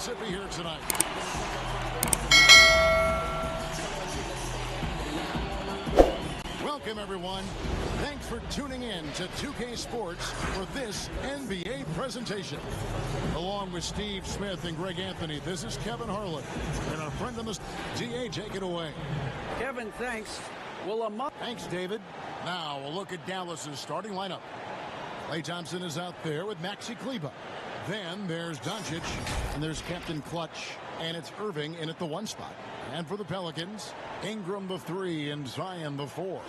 Mississippi here tonight. Welcome, everyone. Thanks for tuning in to 2K Sports for this NBA presentation. Along with Steve Smith and Greg Anthony, this is Kevin Harlan. And our friend on the DA, take it away. Kevin, thanks. Thanks, David. Now we'll look at Dallas's starting lineup. Klay Thompson is out there with Maxi Kleber. Then there's Doncic, and there's Captain Clutch, and it's Irving in at the 1 spot. And for the Pelicans, Ingram the 3 and Zion the 4.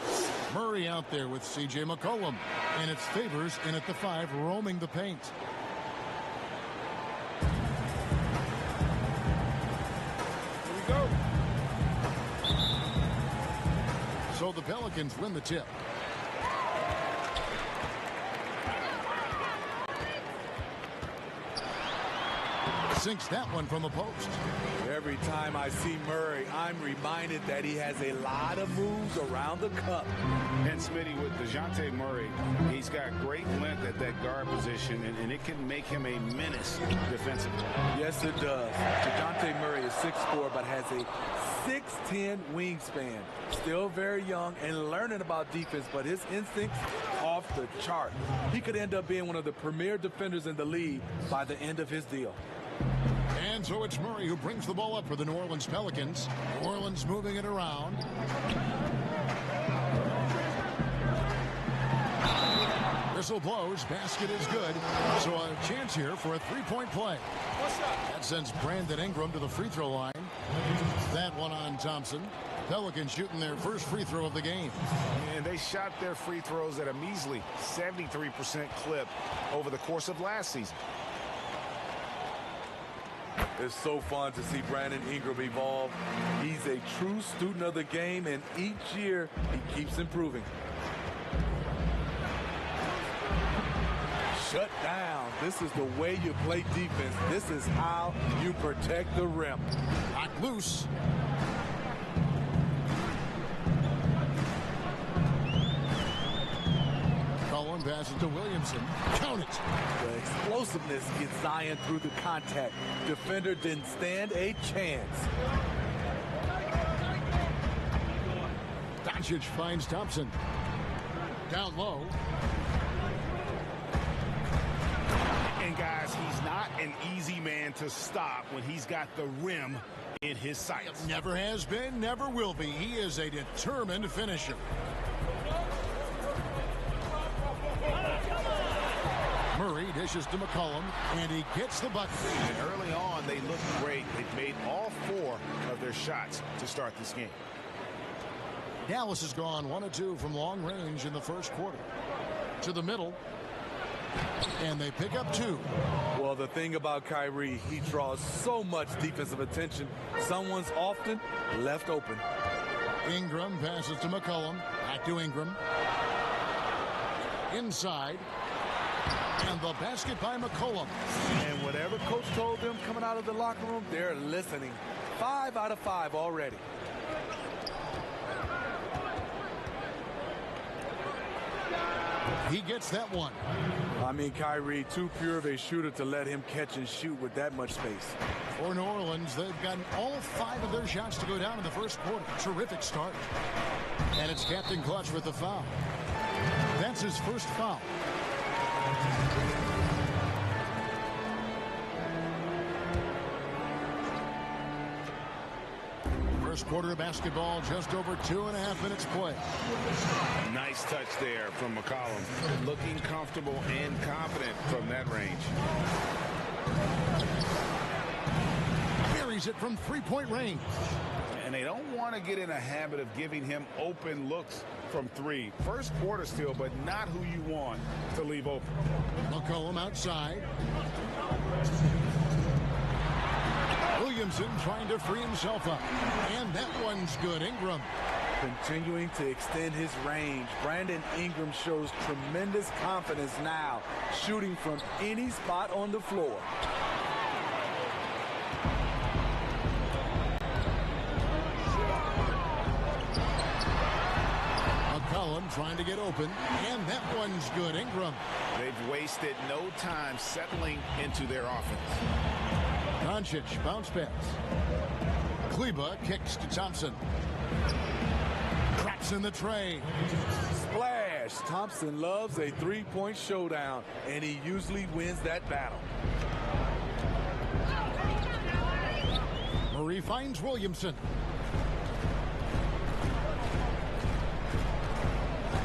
Murray out there with C.J. McCollum, and it's Favors in at the 5, roaming the paint. Here we go. So the Pelicans win the tip. Sinks that one from the post. Every time I see Murray, I'm reminded that he has a lot of moves around the cup. And Smitty, with DeJounte Murray, he's got great length at that guard position, and it can make him a menace defensively. Yes, it does. DeJounte Murray is 6'4", but has a 6'10" wingspan. Still very young and learning about defense, but his instincts off the chart. He could end up being one of the premier defenders in the league by the end of his deal. And so it's Murray who brings the ball up for the New Orleans Pelicans. New Orleans moving it around. Whistle blows. Basket is good. So a chance here for a three-point play. That sends Brandon Ingram to the free throw line. That one on Thompson. Pelicans shooting their first free throw of the game. And they shot their free throws at a measly 73% clip over the course of last season. It's so fun to see Brandon Ingram evolve. He's a true student of the game, and each year he keeps improving. Shut down. This is the way you play defense. This is how you protect the rim. Knock loose. Cullen passes to Williamson. Count it. The explosiveness gets Zion through the contact. Defender didn't stand a chance. Doncic finds Thompson. Down low. And guys, he's not an easy man to stop when he's got the rim in his sights. Never has been, never will be. He is a determined finisher. Murray dishes to McCollum, and he gets the bucket. And early on, they looked great. They've made all 4 of their shots to start this game. Dallas has gone 1 of 2 from long range in the first quarter. To the middle, and they pick up 2. Well, the thing about Kyrie, he draws so much defensive attention. Someone's often left open. Ingram passes to McCollum. Back to Ingram. Inside. And the basket by McCollum. And whatever coach told them coming out of the locker room, they're listening. 5 out of 5 already. He gets that one. I mean, Kyrie, too pure of a shooter to let him catch and shoot with that much space. For New Orleans, they've gotten all 5 of their shots to go down in the first quarter. Terrific start. And it's Captain Clutch with the foul. That's his first foul. First quarter of basketball, just over 2.5 minutes play. Nice touch there from McCollum. Looking comfortable and confident from that range. Buries it from three-point range. And they don't want to get in a habit of giving him open looks from 3. First quarter still, but not who you want to leave open. McCollum outside. Williamson trying to free himself up. And that one's good. Ingram. Continuing to extend his range. Brandon Ingram shows tremendous confidence now, shooting from any spot on the floor. McCollum trying to get open, and that one's good. Ingram. They've wasted no time settling into their offense. Doncic, bounce pass. Kleba kicks to Thompson. Traps in the tray. Splash! Thompson loves a three-point showdown, and he usually wins that battle. Murray finds Williamson.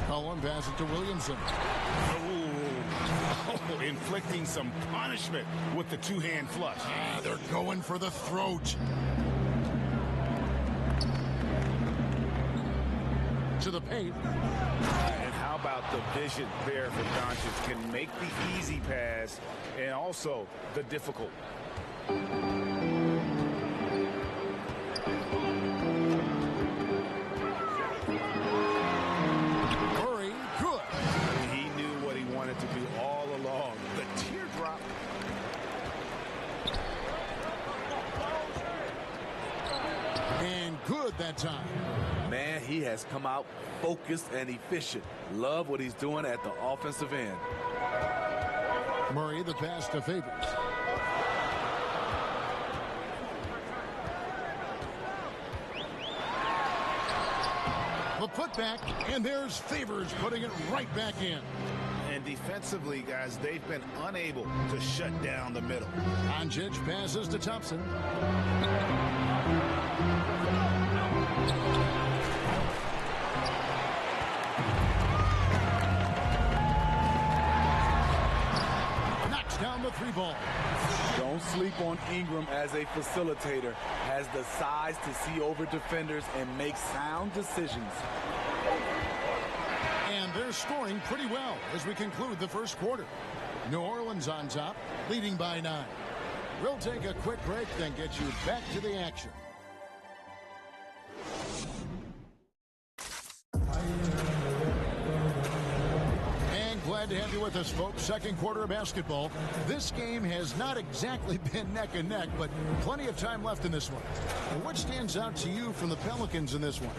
Cullen passes it to Williamson. Oh, inflicting some punishment with the two-hand flush. They're going for the throat. To the paint. And how about the vision there for Doncic? Can make the easy pass and also the difficult. Murray, good. He knew what he wanted to do all along. The teardrop. And good that time. Man, he has come out focused and efficient. Love what he's doing at the offensive end. Murray, the pass to Favors. The putback, and there's Favors putting it right back in. And defensively, guys, they've been unable to shut down the middle. Doncic passes to Thompson. Knocks down the three ball. Don't sleep on Ingram as a facilitator. Has the size to see over defenders and make sound decisions. And they're scoring pretty well as we conclude the first quarter. New Orleans on top, leading by 9. We'll take a quick break, then get you back to the action. Glad to have you with us, folks. Second quarter of basketball. This game has not exactly been neck and neck, but plenty of time left in this one. And what stands out to you from the Pelicans in this one?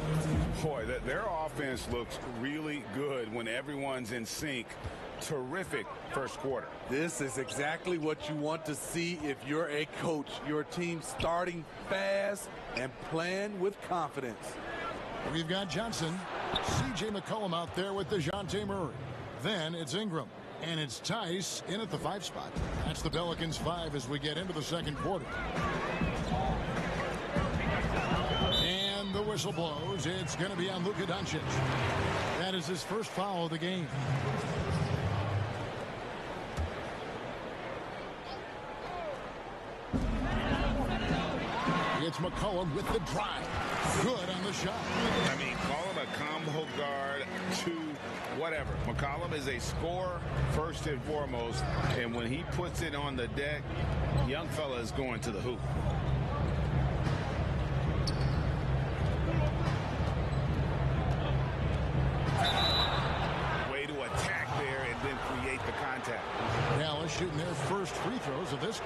Boy, their offense looks really good when everyone's in sync. Terrific first quarter. This is exactly what you want to see if you're a coach. Your team starting fast and playing with confidence. We've got Johnson, C.J. McCollum out there with DeJounte Murray. Then it's Ingram, and it's Tice in at the 5 spot. That's the Pelicans 5 as we get into the second quarter. And the whistle blows. It's going to be on Luka Doncic. That is his first foul of the game. It's McCollum with the drive. Good on the shot. I mean, call him a combo guard to whatever. McCollum is a scorer first and foremost, and when he puts it on the deck, young fella is going to the hoop. Way to attack there and then create the contact. Dallas shooting their first free throws of this.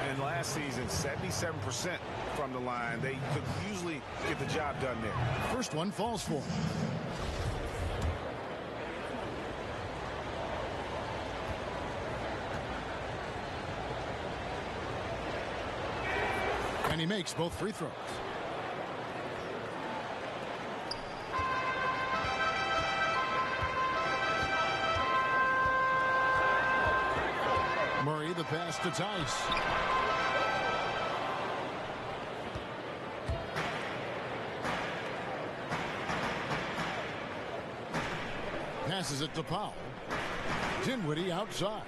And last season, 77% from the line. They could usually get the job done there. First one falls for him. And he makes both free throws. Murray, the pass to Tice. Passes it to Powell. Dinwiddie outside.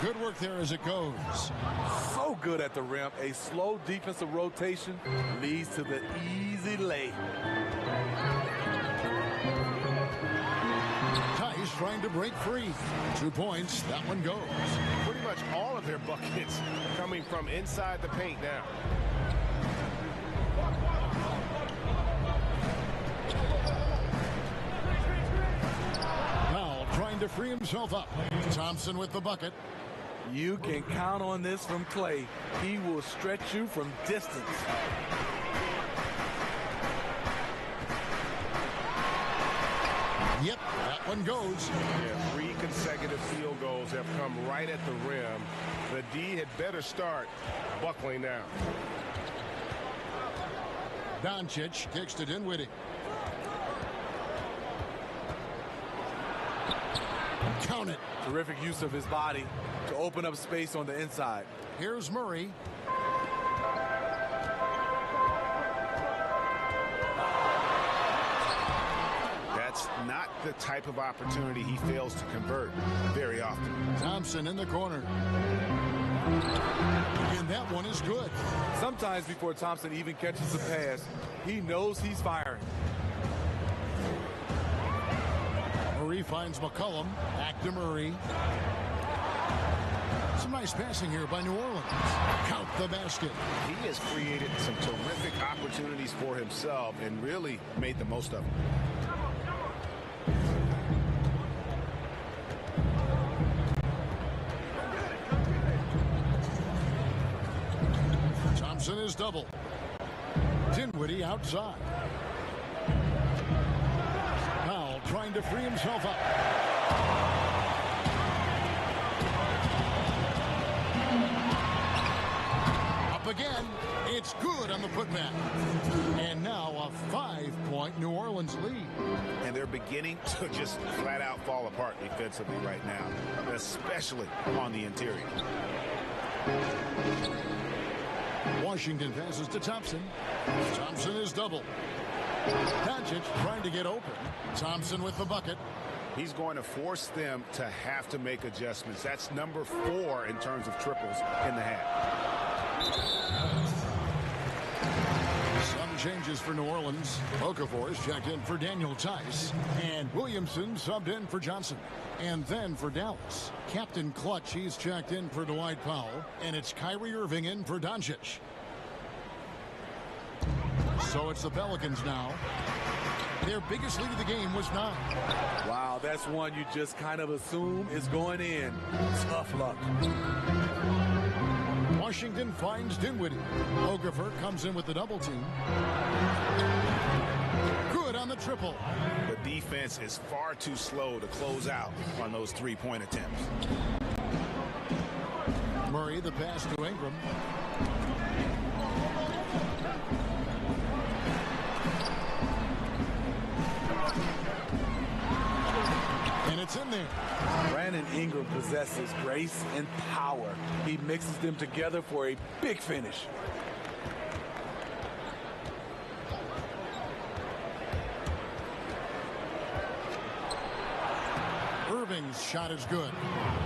Good work there as it goes. So good at the rim. A slow defensive rotation leads to the easy lay. Tice trying to break free. 2 points. That one goes. Pretty much all of their buckets coming from inside the paint now. Powell trying to free himself up. Thompson with the bucket. You can count on this from Clay. He will stretch you from distance. Yep, that one goes. Yeah, 3 consecutive field goals have come right at the rim. The D had better start buckling down. Doncic kicks to Dinwiddie. Count it. Terrific use of his body to open up space on the inside. Here's Murray. That's not the type of opportunity he fails to convert very often. Thompson in the corner. And that one is good. Sometimes before Thompson even catches the pass, he knows he's firing. Murray finds McCollum. Back to Murray. Some nice passing here by New Orleans. Count the basket. He has created some terrific opportunities for himself and really made the most of them. Thompson is double. Dinwiddie outside. Powell trying to free himself up. Up again. It's good on the putback. And now a 5-point New Orleans lead. And they're beginning to just flat out fall apart defensively right now, especially on the interior. Washington passes to Thompson. Thompson is double. Doncic trying to get open. Thompson with the bucket. He's going to force them to have to make adjustments. That's number 4 in terms of triples in the half. Some changes for New Orleans. Okafor is checked in for Daniel Tice. And Williamson subbed in for Johnson. And then for Dallas, Captain Clutch, he's checked in for Dwight Powell. And it's Kyrie Irving in for Doncic. So it's the Pelicans now. Their biggest lead of the game was 9. Wow, that's one you just kind of assume is going in. Tough luck. Washington finds Dinwiddie. Okafor comes in with the double team. Good on the triple. The defense is far too slow to close out on those 3-point attempts. Murray, the pass to Ingram. And it's in there. Brandon Ingram possesses grace and power. He mixes them together for a big finish. Irving's shot is good.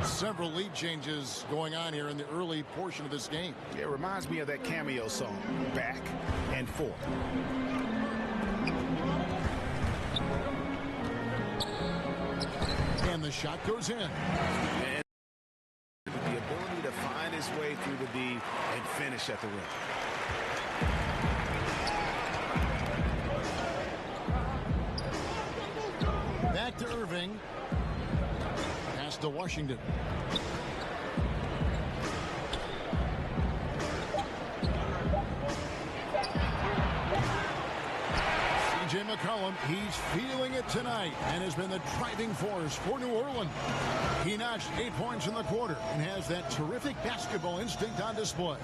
Several lead changes going on here in the early portion of this game. It reminds me of that cameo song, Back and Forth. And the shot goes in. And the ability to find his way through the D and finish at the rim. Back to Irving. Pass to Washington. C.J. McCollum, he's feeling it tonight and has been the driving force for New Orleans. He notched 8 points in the quarter and has that terrific basketball instinct on display.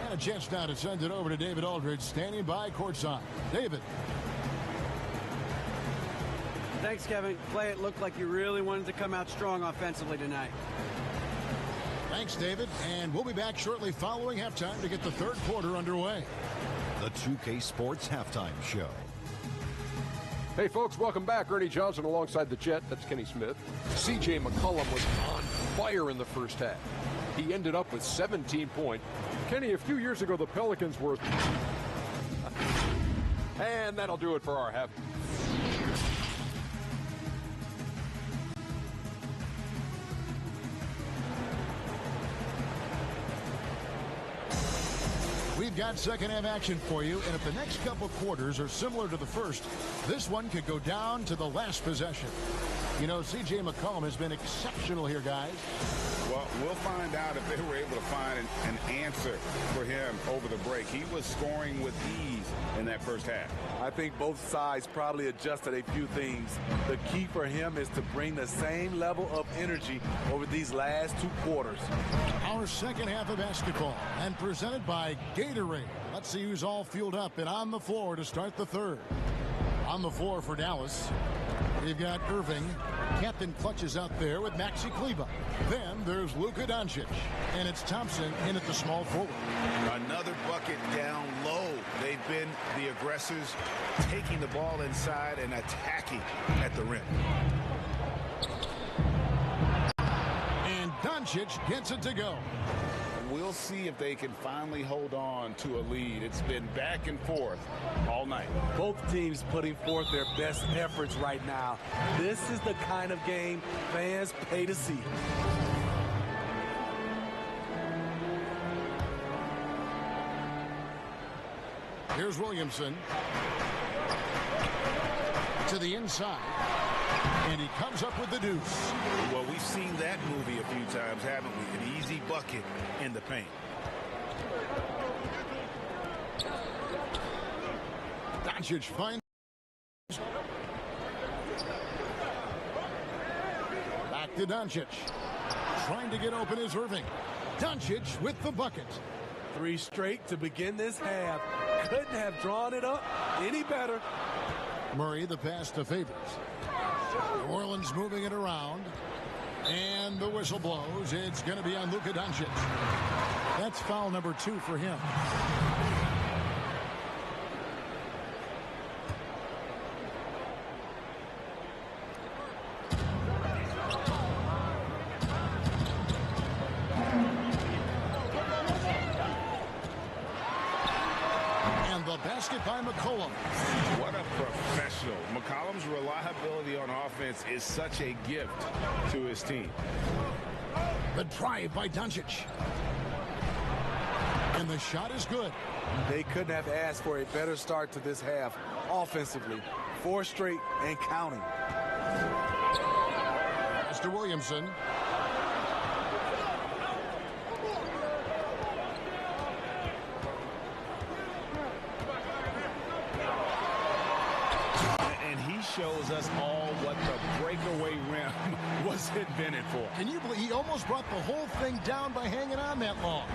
And a chance now to send it over to David Aldridge, standing by courtside. David. Thanks, Kevin. Clay, it looked like you really wanted to come out strong offensively tonight. Thanks, David. And we'll be back shortly following halftime to get the third quarter underway. The 2K Sports Halftime Show. Hey, folks, welcome back. Ernie Johnson alongside the Jet. That's Kenny Smith. C.J. McCollum was on fire in the first half. He ended up with 17 points. Kenny, a few years ago, the Pelicans were... And that'll do it for our half. We've got second half action for you, and if the next couple quarters are similar to the first, this one could go down to the last possession. You know, C.J. McCollum has been exceptional here, guys. Well, We'll find out if they were able to find an answer for him over the break. He was scoring with ease in that first half. I think both sides probably adjusted a few things. The key for him is to bring the same level of energy over these last 2 quarters. Our second half of basketball, and presented by Gatorade. Let's see who's all fueled up and on the floor to start the third. On the floor for Dallas, we've got Irving. Captain Clutch is out there with Maxi Kleber. Then there's Luka Doncic. And it's Thompson in at the small forward. Another bucket down low. They've been the aggressors, taking the ball inside and attacking at the rim. And Doncic gets it to go. We'll see if they can finally hold on to a lead. It's been back and forth all night. Both teams putting forth their best efforts right now. This is the kind of game fans pay to see. Here's Williamson. To the inside. And he comes up with the deuce. Well, we've seen that movie a few times, haven't we? An easy bucket in the paint. Doncic finds. Back to Doncic. Trying to get open is Irving. Doncic with the bucket. 3 straight to begin this half. Couldn't have drawn it up any better. Murray the pass to Favors. New Orleans moving it around. And the whistle blows. It's going to be on Luka Doncic. That's foul number 2 for him. And the basket by McCollum. What a professional. McCollum's reliability on offense is such a gift to his team. The drive by Doncic. And the shot is good. They couldn't have asked for a better start to this half offensively. 4 straight and counting. Mr. Williamson. And he shows us all what the breakaway rim was invented for. Can you believe he almost brought the whole thing down by hanging on that long?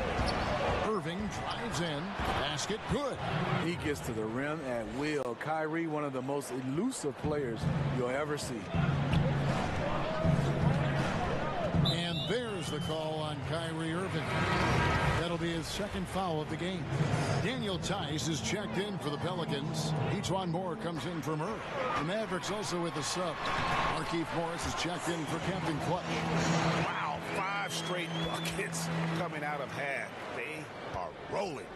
Irving drives in. Basket good. He gets to the rim at will. Kyrie, one of the most elusive players you'll ever see. And there's the call on Kyrie Irving. That'll be his second foul of the game. Daniel Tice is checked in for the Pelicans. Etuan Moore comes in from Earth. The Mavericks also with a sub. Markieff Morris is checked in for Captain Clutch. Wow, 5 straight buckets coming out of half. They are rolling.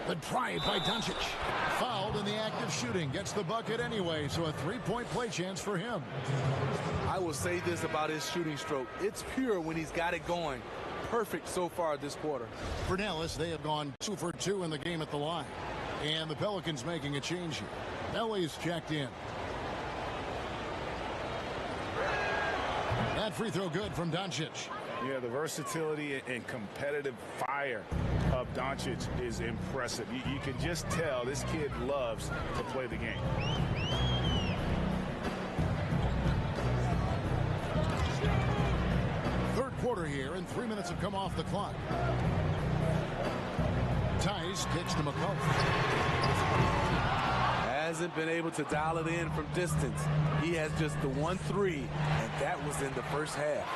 The drive by Doncic. Fouled in the act of shooting. Gets the bucket anyway, so a 3-point play chance for him. I will say this about his shooting stroke. It's pure when he's got it going. Perfect so far this quarter. For Dallas, they have gone 2 for 2 in the game at the line. And the Pelicans making a change here. Nelly's checked in. That free throw good from Doncic. Yeah, the versatility and competitive fire of Doncic is impressive. You can just tell this kid loves to play the game. Third quarter here, and 3 minutes have come off the clock. Tice kicks to McCollum. Hasn't been able to dial it in from distance. He has just the 1-3, and that was in the first half.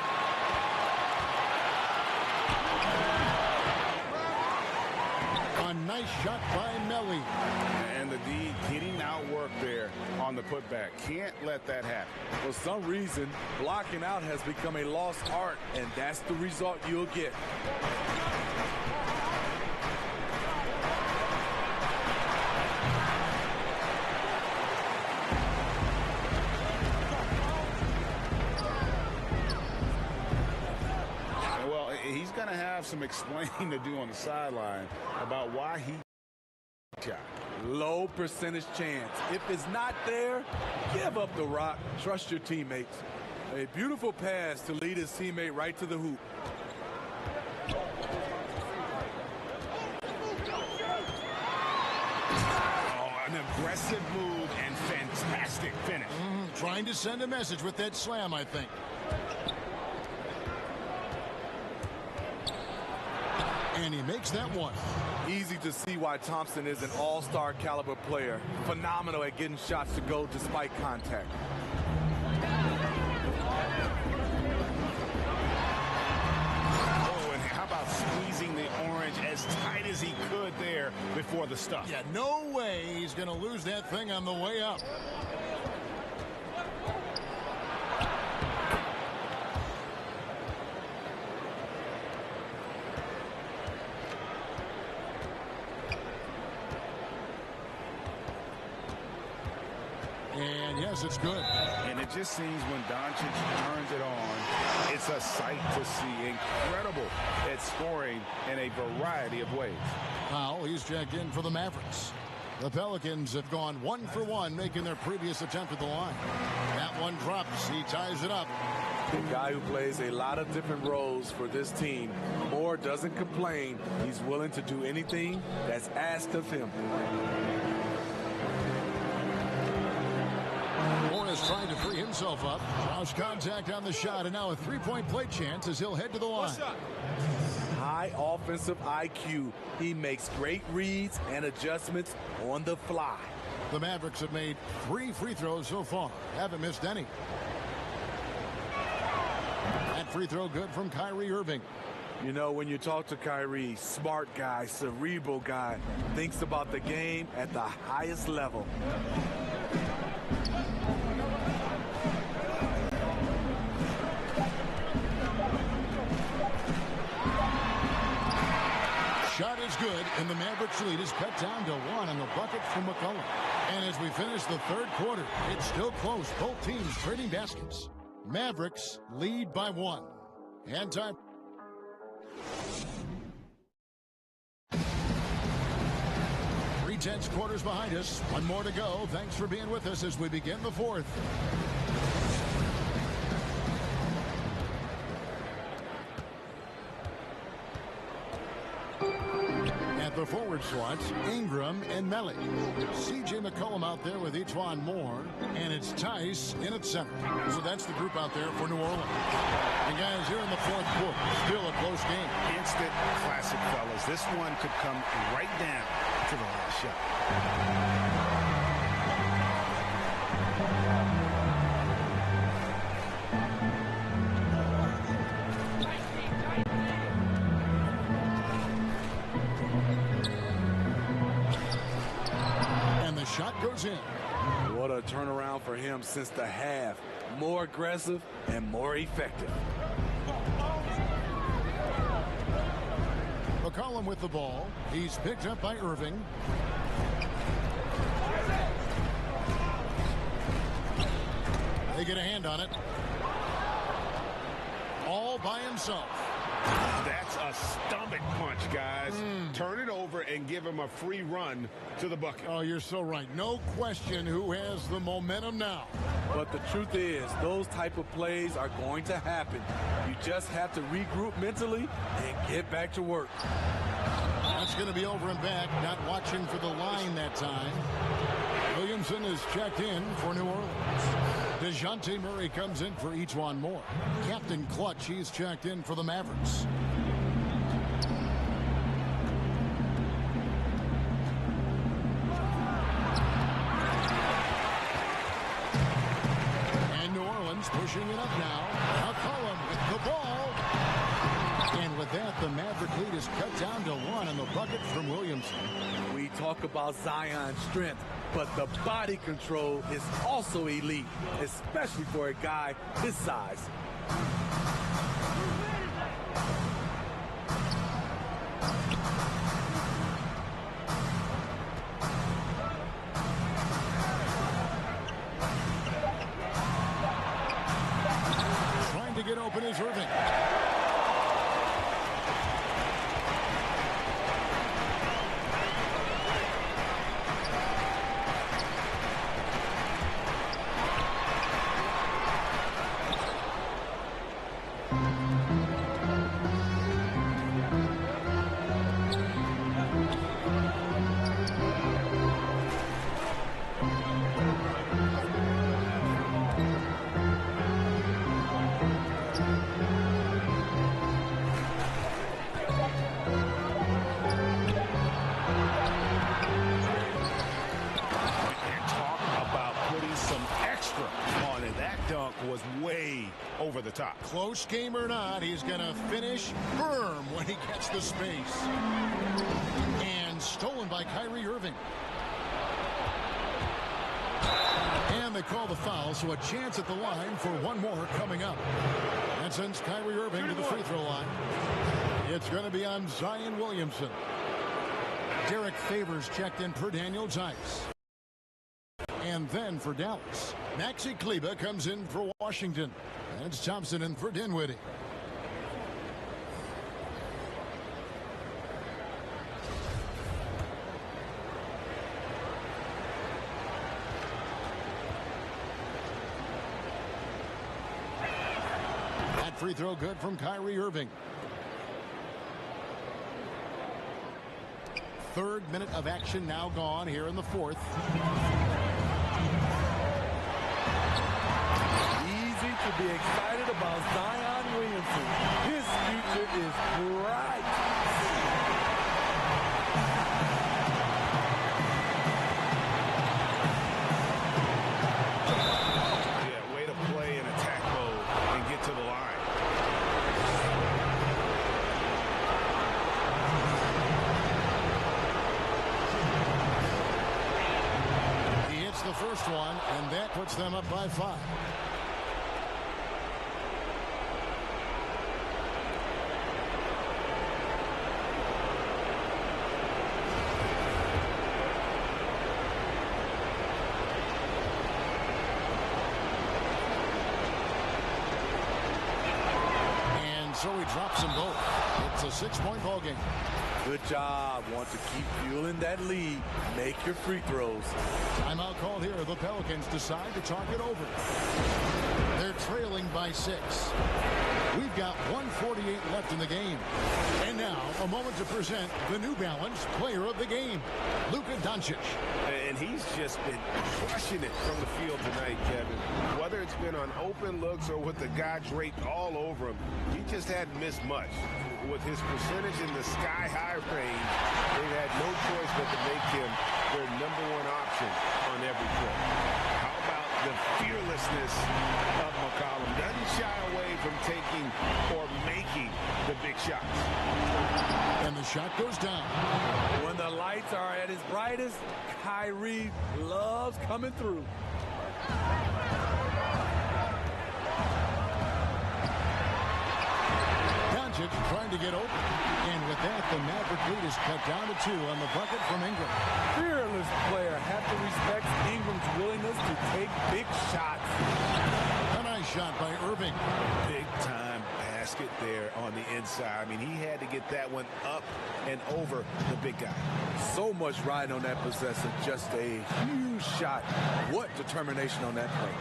A nice shot by Melly. And the D getting outwork there on the putback. Can't let that happen. For some reason, blocking out has become a lost art, and that's the result you'll get. Well, he's going to have some explaining to do on the sideline about why he shot. low percentage chance. If it's not there, give up the rock. Trust your teammates. A beautiful pass to lead his teammate right to the hoop. Oh, an aggressive move and fantastic finish. Trying to send a message with that slam, I think. And he makes that one. Easy to see why Thompson is an all-star caliber player. Phenomenal at getting shots to go despite contact. Oh, and how about squeezing the orange as tight as he could there before the stuff? Yeah, no way he's going to lose that thing on the way up. And yes, it's good. And it just seems when Doncic turns it on, it's a sight to see. Incredible at scoring in a variety of ways. Powell, he's checked in for the Mavericks. The Pelicans have gone 1 for 1, making their previous attempt at the line. That one drops. He ties it up. The guy who plays a lot of different roles for this team. Moore doesn't complain. He's willing to do anything that's asked of him. Moore is trying to free himself up. Draws contact on the shot, and now a three-point play chance as he'll head to the line. High offensive IQ. He makes great reads and adjustments on the fly. The Mavericks have made 3 free throws so far. Haven't missed any. That free throw good from Kyrie Irving. You know, when you talk to Kyrie, smart guy, cerebral guy, thinks about the game at the highest level. Shot is good, and the Mavericks lead is cut down to 1 on the bucket from McCollum. And as we finish the third quarter, it's still close. Both teams trading baskets. Mavericks lead by 1. And time. Three-tenths quarters behind us. One more to go. Thanks for being with us as we begin the fourth. At the forward slots, Ingram and Melly. C.J. McCollum out there with Etuan Moore. And it's Tice in at center. So that's the group out there for New Orleans. And guys, here in the fourth quarter, still a close game. Instant classic, fellas. This one could come right down to the last shot. Shot goes in. What a turnaround for him since the half. More aggressive and more effective. McCollum with the ball. He's picked up by Irving. They get a hand on it. All by himself. That's a stomach punch, guys. Turn it over and give him a free run to the bucket. Oh, you're so right. No question who has the momentum now. But the truth is, those type of plays are going to happen. You just have to regroup mentally and get back to work. That's going to be over and back. Not watching for the line that time. Williamson is checked in for New Orleans. DeJounte Murray comes in for Etuan Moore. Captain Clutch, he's checked in for the Mavericks. And New Orleans pushing it up now. McCollum with the ball. And with that, the Maverick lead is cut down to 1 on the bucket from Williamson. We talk about Zion's strength, but the body control is also elite, especially for a guy his size. Trying to get open is Irving. top. Close game or not, he's going to finish firm when he gets the space. And stolen by Kyrie Irving. And they call the foul, so a chance at the line for one more coming up. And sends Kyrie Irving to the free throw line. It's going to be on Zion Williamson. Derek Favors checked in for Daniel Tice. And then for Dallas, Maxi Kleber comes in for Washington. And it's Thompson in for Dinwiddie. That free throw good from Kyrie Irving. Third minute of action now gone here in the fourth. Easy to be excited about Zion Williamson. His future is bright. Yeah, way to play in attack mode and get to the line. The first one, and that puts them up by 5. And so he drops them both. It's a 6-point ball game. Good job. Want to keep fueling that lead. Make your free throws. Timeout called here. The Pelicans decide to talk it over. They're trailing by 6. We've got 1:48 left in the game. And now, a moment to present the New Balance Player of the Game, Luka Doncic. And he's just been crushing it from the field tonight, Kevin. Whether it's been on open looks or with the guy draped all over him, he just hadn't missed much. With his percentage in the sky-high range, they've had no choice but to make him their #1 option on every play. How about the fearlessness of McCollum? Doesn't shy away from taking or making the big shots. And the shot goes down. When the lights are at its brightest, Kyrie loves coming through. Doncic trying to get open. And with that, the Maverick lead is cut down to 2 on the bucket from Ingram. Fearless player. Have to respect Ingram's willingness to take big shots. A nice shot by Irving. Big time basket there on the inside. I mean, he had to get that one up and over the big guy. So much riding on that possession. Just a huge shot. What determination on that play.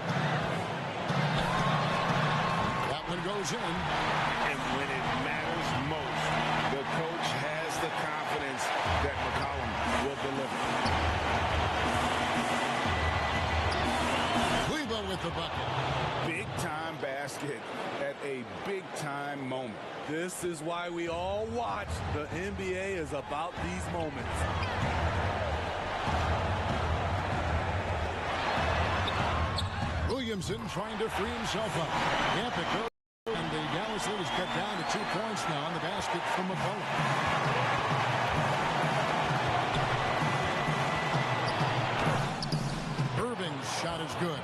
That one goes in. And when it matters most, the coach has the confidence that McCollum will deliver. Kleber with the bucket. Big time basket at a big time moment. This is why we all watch. The NBA is about these moments. Williamson trying to free himself up. Yep, it goes. And the Dallas lead is cut down to 2 points now on the basket from McCollum. Irving's shot is good.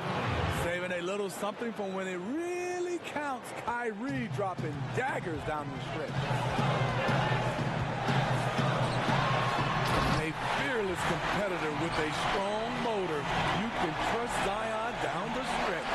Saving a little something from when it really counts. Kyrie dropping daggers down the stretch. A fearless competitor with a strong motor. You can trust Zion down the stretch.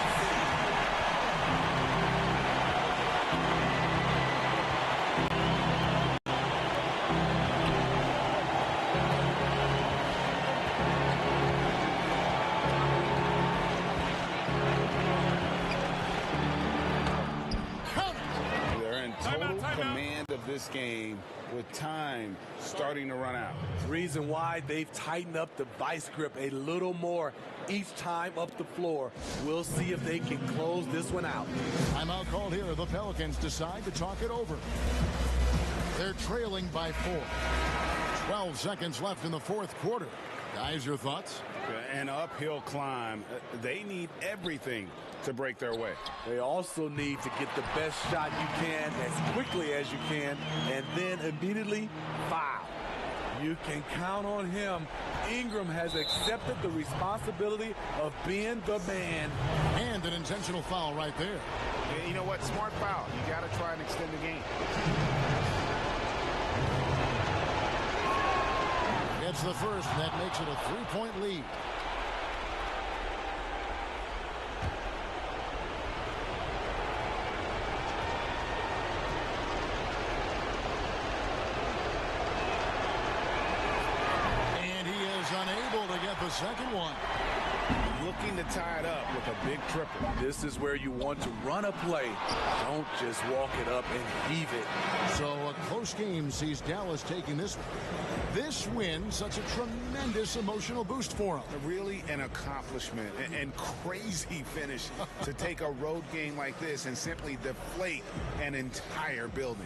Command of this game with time starting to run out. Reason why they've tightened up the vice grip a little more each time up the floor. We'll see if they can close this one out. Timeout called here. The Pelicans decide to talk it over. They're trailing by 4. 12 seconds left in the fourth quarter. Guys, your thoughts? An uphill climb. They need everything to break their way. They also need to get the best shot you can as quickly as you can and then immediately foul. You can count on him. Ingram has accepted the responsibility of being the man. And an intentional foul right there. Yeah, you know what? Smart foul. You got to try and extend the game. Gets the first, and that makes it a 3-point lead. And he is unable to get the second one. Looking to tie it up with a big triple. This is where you want to run a play. Don't just walk it up and heave it. So a close game sees Dallas taking this one. This win, such a tremendous emotional boost for them. Really an accomplishment and crazy finish to take a road game like this and simply deflate an entire building.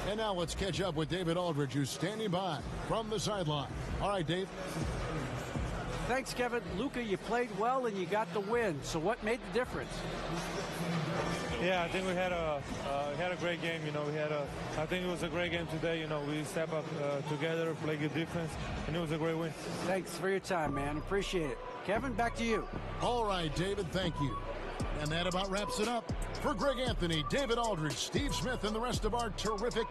And now let's catch up with David Aldridge, who's standing by from the sideline. All right, Dave. Thanks, Kevin. Luka, you played well and you got the win. So what made the difference? Yeah, I think we had a great game. You know, I think it was a great game today. You know, we step up together, play good defense, and it was a great win. Thanks for your time, man. Appreciate it. Kevin, back to you. All right, David, thank you. And that about wraps it up. For Greg Anthony, David Aldridge, Steve Smith, and the rest of our terrific